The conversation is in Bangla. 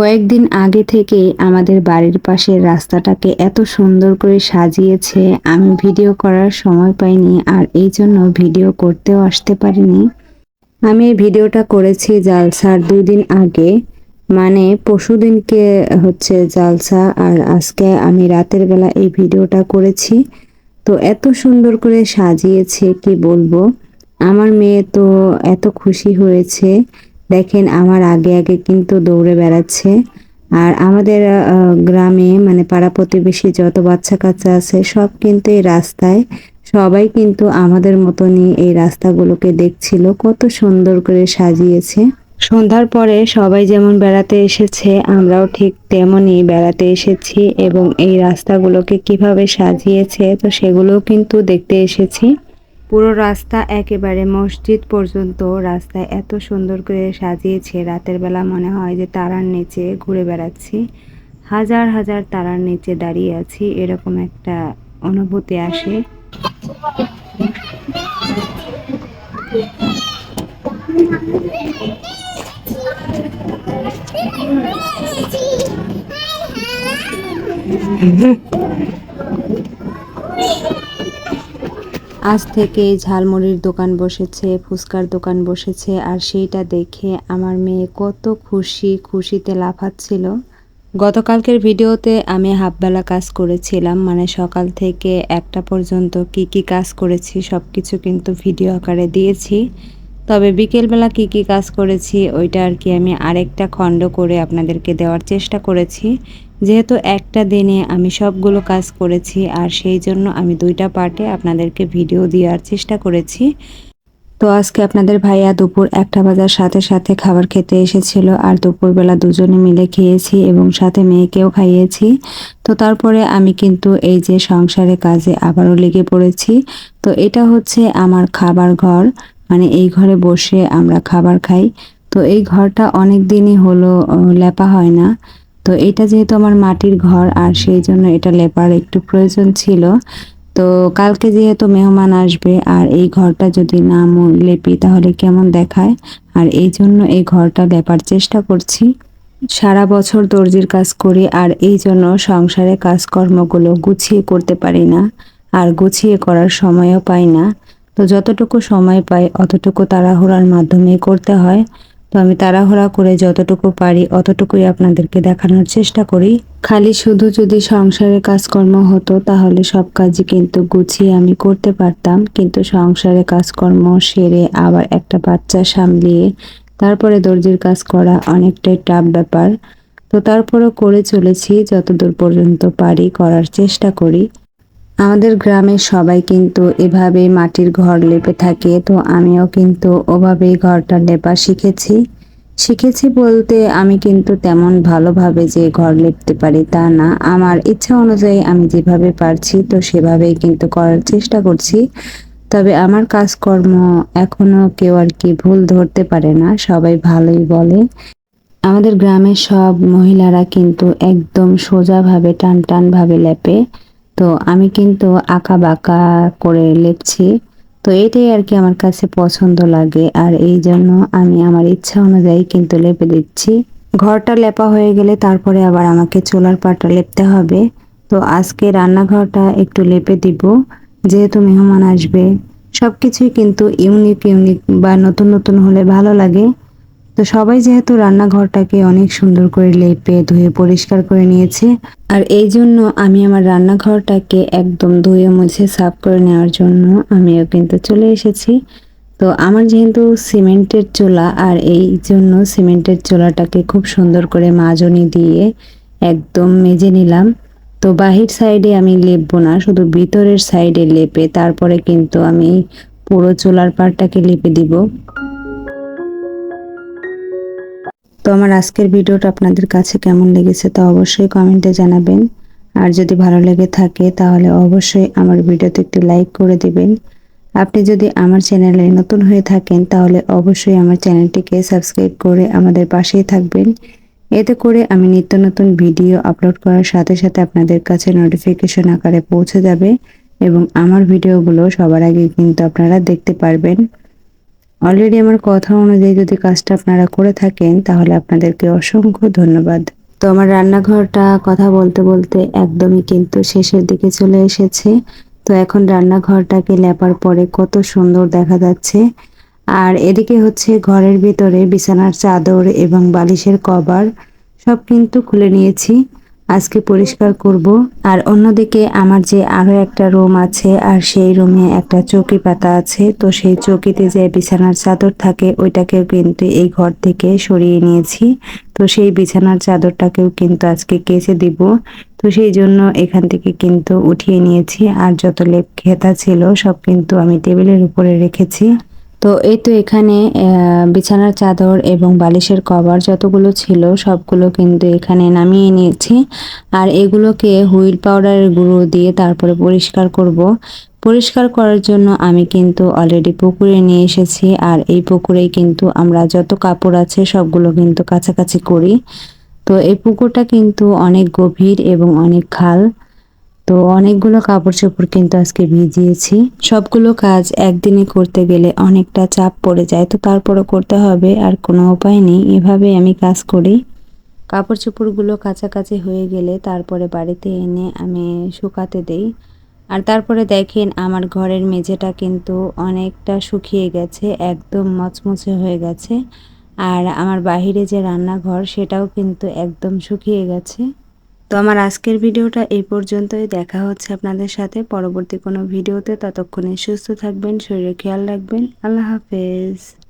কয়েকদিন আগে থেকেই আমাদের বাড়ির পাশের রাস্তাটাকে এত সুন্দর করে সাজিয়েছে, আমি ভিডিও করার সময় পাইনি আর এই জন্য ভিডিও করতেও আসতে পারিনি। আমি এই ভিডিওটা করেছি জালসার 2 দিন আগে, মানে পরশুদিনকে হচ্ছে জালসা আর আজকে আমি রাতের বেলা এই ভিডিওটা করেছি। তো এত সুন্দর করে সাজিয়েছে কি বলবো, আমার মেয়ে তো এত খুশি হয়েছে। দেখেন আমার আগে আগে কিন্তু দৌড়ে বেড়াচ্ছে। আর আমাদের গ্রামে মানে পাড়া প্রতিবেশী যত বাচ্চা কাচ্চা আছে সব কিন্তু এই রাস্তায়, সবাই কিন্তু আমাদের মতনই এই রাস্তাগুলোকে দেখছিল কত সুন্দর করে সাজিয়েছে। সন্ধ্যার পরে সবাই যেমন বেড়াতে এসেছে, আমরাও ঠিক তেমনই বেড়াতে এসেছি এবং এই রাস্তাগুলোকে কিভাবে সাজিয়েছে তো সেগুলোও কিন্তু দেখতে এসেছি। পুরো রাস্তা একেবারে মসজিদ পর্যন্ত রাস্তায় এত সুন্দর করে সাজিয়েছে, রাতের বেলা মনে হয় যে তারার নিচে ঘুরে বেড়াচ্ছি, হাজার হাজার তারার নিচে দাঁড়িয়ে আছি, এরকম একটা অনুভূতি আসে। আজ থেকে ঝালমুড়ির দোকান বসেছে, ফুচকার দোকান বসেছে, আর সেইটা দেখে আমার মেয়ে কত খুশিতে লাফাচ্ছিল। গতকালকের ভিডিওতে আমি হাফবেলা কাজ করেছিলাম, মানে সকাল থেকে 1টা পর্যন্ত কি কি কাজ করেছি সব কিছু কিন্তু ভিডিও আকারে দিয়েছি। তবে বিকেলবেলা কি কি কাজ করেছি ওইটা আর কি আমি আরেকটা খণ্ড করে আপনাদেরকে দেওয়ার চেষ্টা করেছি, যেহেতু একটা দিনে আমি সবগুলো কাজ করেছি আর সেই জন্য আমি 2টা পার্টে আপনাদেরকে ভিডিও দেওয়ার চেষ্টা করেছি। তো আজকে আপনাদের ভাইয়া দুপুর 1টা বাজার সাথে সাথে খাবার খেতে এসেছিল আর দুপুরবেলা দুজনে মিলে খেয়েছি এবং সাথে মেয়েকেও খাইয়েছি। তো তারপরে আমি কিন্তু এই যে সংসারে কাজে আবারও লেগে পড়েছি। তো এটা হচ্ছে আমার খাবার ঘর, মানে এই ঘরে বসে আমরা খাবার খাই। তো এই ঘরটা অনেক দিনই হলো লেপা হয় না। তো এটা যেহেতু আমার মাটির ঘর আর সেই জন্য এটা লেপার একটু প্রয়োজন ছিল। তো কালকে যেহেতু মেহমান আসবে আর এই ঘরটা যদি না লেপি তাহলে কেমন দেখায়, আর এই জন্য এই ঘরটা লেপার চেষ্টা করছি। সারা বছর দর্জির কাজ করি আর এই জন্য সংসারে কাজকর্মগুলো গুছিয়ে করতে পারি না, আর গুছিয়ে করার সময়ও পাই না। তো যতটুকু সময় পাই অতটুকু তাড়াহুড়ার মাধ্যমে করতে হয়। তো আমি তাড়াহুড়া করে যতটুকু পারি অতটুকুই আপনাদেরকে দেখানোর চেষ্টা করি। খালি শুধু যদি সংসারের কাজকর্ম হতো তাহলে সব কাজই কিন্তু গুছিয়ে আমি করতে পারতাম, কিন্তু সংসারে কাজকর্ম সেরে আবার একটা বাচ্চা সামলিয়ে তারপরে দর্জির কাজ করা অনেকটাই টাফ ব্যাপার। তো তারপরেও করে চলেছি, যতদূর পর্যন্ত পারি করার চেষ্টা করি। আমাদের গ্রামের সবাই কিন্তু এভাবে মাটির ঘর লেপে থাকে, তো আমিও কিন্তু ওভাবেই ঘরটা লেপা শিখেছি বলতে আমি কিন্তু তেমন ভালোভাবে যে ঘর লেপতে পারি তা না, আমার ইচ্ছা অনুযায়ী আমি যেভাবে পারছি তো সেভাবেই কিন্তু করার চেষ্টা করছি। তবে আমার কাজকর্ম এখনো কেউ আর কি ভুল ধরতে পারে না, সবাই ভালোই বলে। আমাদের গ্রামের সব মহিলারা কিন্তু একদম সোজাভাবে টান টান ভাবে লেপে, তো আমি কিন্তু আঁকা বাঁকা করে লেপছি। তো এটাই আর কি আমার কাছে পছন্দ লাগে আর এই জন্য আমি আমার ইচ্ছা অনুযায়ী কিন্তু লেপে দিচ্ছি। ঘরটা লেপা হয়ে গেলে তারপরে আবার আমাকে চুলার পাটা লেপতে হবে। তো আজকে রান্নাঘরটা একটু লেপে দিব, যেহেতু মেহমান আসবে। সবকিছুই কিন্তু ইউনিক ইউনিক বা নতুন নতুন হলে ভালো লাগে। তো সবাই যেহেতু রান্নাঘরটাকে অনেক সুন্দর করে লেপে ধুয়ে পরিষ্কার করে নিয়েছে, আর এই জন্য আমি আমার রান্নাঘরটাকে একদম ধুয়ে মুছে সাফ করে নেওয়ার জন্য আমিও কিন্তু চলে এসেছি। তো আমার যেহেতু সিমেন্টের চুলা আর এই জন্য সিমেন্টের চুলাটাকে খুব সুন্দর করে মাজনি দিয়ে একদম মেজে নিলাম। তো বাহির সাইডে আমি লেপবো না, শুধু ভিতরের সাইডে লেপে তারপরে কিন্তু আমি পুরো চুলার পাড়টাকে লেপে দিব। তো আমার আজকের ভিডিওটা আপনাদের কাছে কেমন লেগেছে তা অবশ্যই কমেন্টে জানাবেন, আর যদি ভালো লেগে থাকে তাহলে অবশ্যই আমার ভিডিওতে একটি লাইক করে দিবেন। আপনি যদি আমার চ্যানেলে নতুন হয়ে থাকেন তাহলে অবশ্যই আমার চ্যানেলটিকে সাবস্ক্রাইব করে আমাদের পাশেই থাকবেন। এতে করে আমি নিত্য নতুন ভিডিও আপলোড করার সাথে সাথে আপনাদের কাছে নোটিফিকেশন আকারে পৌঁছে যাবে এবং আমার ভিডিওগুলো সবার আগে কিন্তু আপনারা দেখতে পারবেন। অলরেডি আমার কথা অনুযায়ী যদি কাজটা আপনারা করে থাকেন তাহলে আপনাদেরকে অসংখ্য ধন্যবাদ। তো আমার রান্নাঘরটা কথা বলতে বলতে একদমই কিন্তু শেষের দিকে চলে এসেছে। তো এখন রান্নাঘরটাকে লেপার পরে কত সুন্দর দেখা যাচ্ছে। আর এদিকে হচ্ছে ঘরের ভিতরে বিছানার চাদর এবং বালিশের কভার সব কিন্তু খুলে নিয়েছি। আজকে পরিষ্কার করব। আর অন্যদিকে আমার যে আরো একটা রুম আছে আর সেই রুমে একটা চৌকি পাতা আছে। তো সেই চৌকিতে যে বিছানার চাদর থাকে ওইটাকেও কিন্তু এই ঘর থেকে সরিয়ে নিয়েছি। তো সেই বিছানার চাদরটাকেও কিন্তু আজকে কেচে দিব। তো সেই জন্য এখান থেকে কিন্তু উঠিয়ে নিয়েছি। আর যত লেপ খেতা ছিল সব কিন্তু আমি টেবিলের উপরে রেখেছি। তো এই তো এখানে বিছানার চাদর এবং বালিশের কভার যতগুলো ছিল সবগুলো কিন্তু এখানে নামিয়ে নিয়েছি। আর এগুলোকে হুইল পাউডারের গুঁড়ো দিয়ে তারপরে পরিষ্কার করব। পরিষ্কার করার জন্য আমি কিন্তু অলরেডি পুকুরে নিয়ে এসেছি। আর এই পুকুরেই কিন্তু আমরা যত কাপড় আছে সবগুলো কিন্তু কাছাকাছি করি। তো এই পুকুরটা কিন্তু অনেক গভীর এবং অনেক খাল। তো অনেকগুলো কাপড়-চোপড় কিন্তু আজকে ভিজিয়েছি। সবগুলো কাজ একদিনে করতে গেলে অনেকটা চাপ পড়ে যায়। তো তারপরও করতে হবে, আর কোনো উপায় নেই। এভাবেই আমি কাজ করি। কাপড়-চোপড়গুলো কাচাকাচি হয়ে গেলে তারপরে বাড়িতে এনে আমি শুকাতে দেই। আর তারপরে দেখেন আমার ঘরের মেঝেটা কিন্তু অনেকটা শুকিয়ে গেছে, একদম মচমচে হয়ে গেছে। আর আমার বাহিরে যে রান্নাঘর সেটাও কিন্তু একদম শুকিয়ে গেছে। তো আমার আজকের ভিডিওটা এই পর্যন্তই। দেখা হচ্ছে আপনাদের সাথে পরবর্তী কোনো ভিডিওতে। ততক্ষণে সুস্থ থাকবেন, শরীরের খেয়াল রাখবেন। আল্লাহ হাফেজ।